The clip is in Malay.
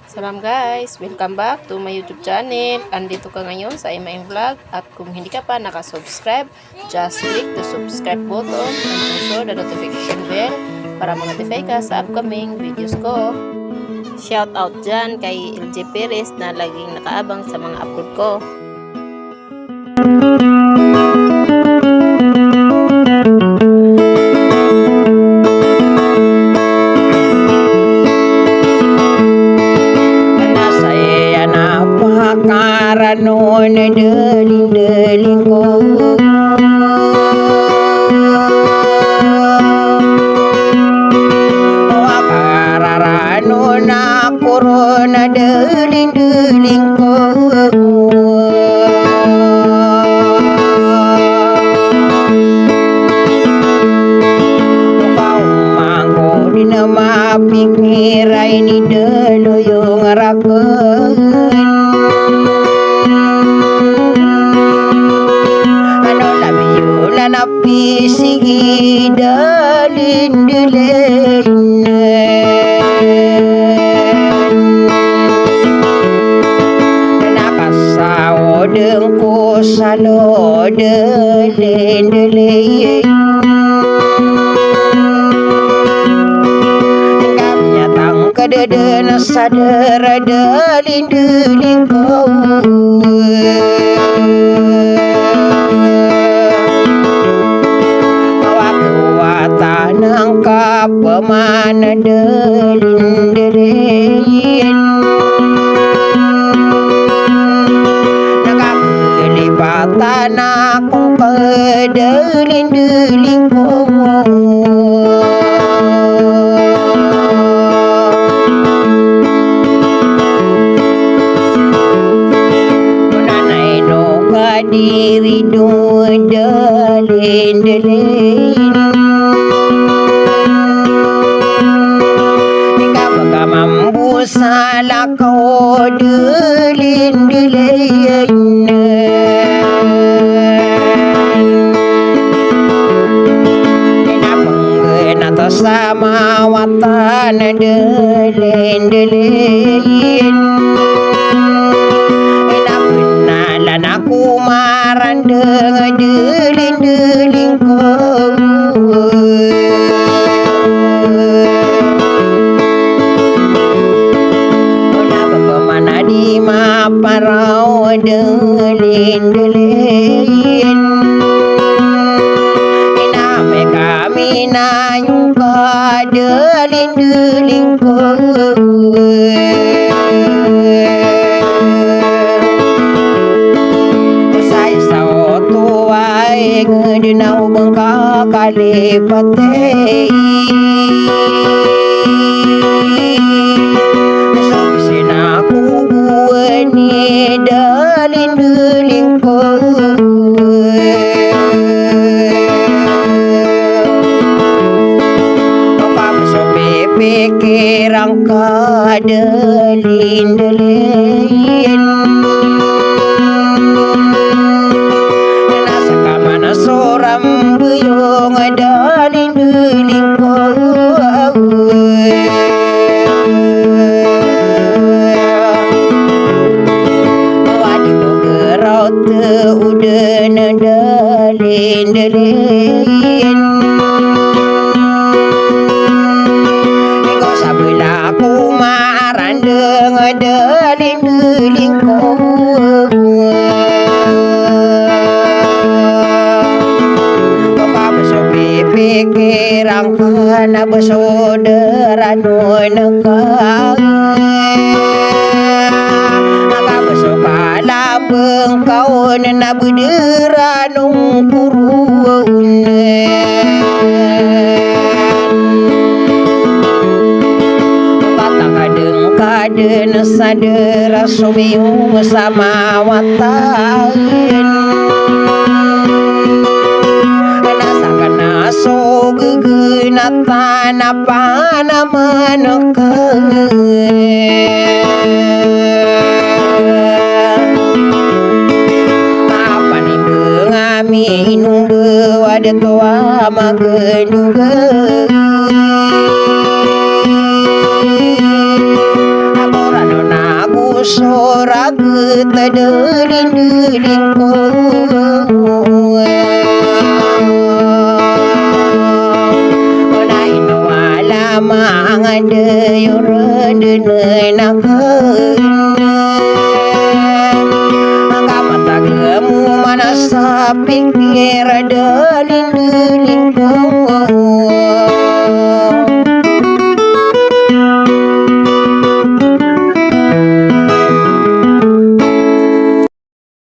Salam guys, welcome back to my YouTube channel. Andito ka ngayon sa MIM Vlog at kung hindi ka pa nakasubscribe, just click the subscribe button and also the notification bell para ma-notify ka sa upcoming videos ko. Shout out dyan kay LJ Perez na laging nakaabang sa mga upload ko. Karano na daling ko Kararano na puro na daling ko Pangko di na mapikiray ni dalo yung rakan Napisigi dalin dilin Nakasawa deng ko salo dalin dilin Kami tang kadeden sadar dalin dilin ko Tanang kapamana dalin Nakakalipatan akong kadalin ko Nanay no kadiri doon dalin Salah kau delin Kenapa sama watan delin Kenapa nalan aku maran delin kau Di maparau delin Iname kami nayung ka delin ko Usay sa otuay ngedinaw bengka kalipatay Ni dalin ko Pagso pikir ang kadalin Nasa kamana soram buyong dalin ko Udah dalin Ikaw sabila aku maran dalin ko Bapak pikir ang kana besodera nun Bengkau na berdera nung purun Patang kadeng sadera sumiung sama watan Nasakan naso gegenatan apa nama neken Minum bewada tua mageduga Aborano soraga tadaling ko Onay nawala mga dayuran dinanakan Ang kamataglamu mana sa pinggir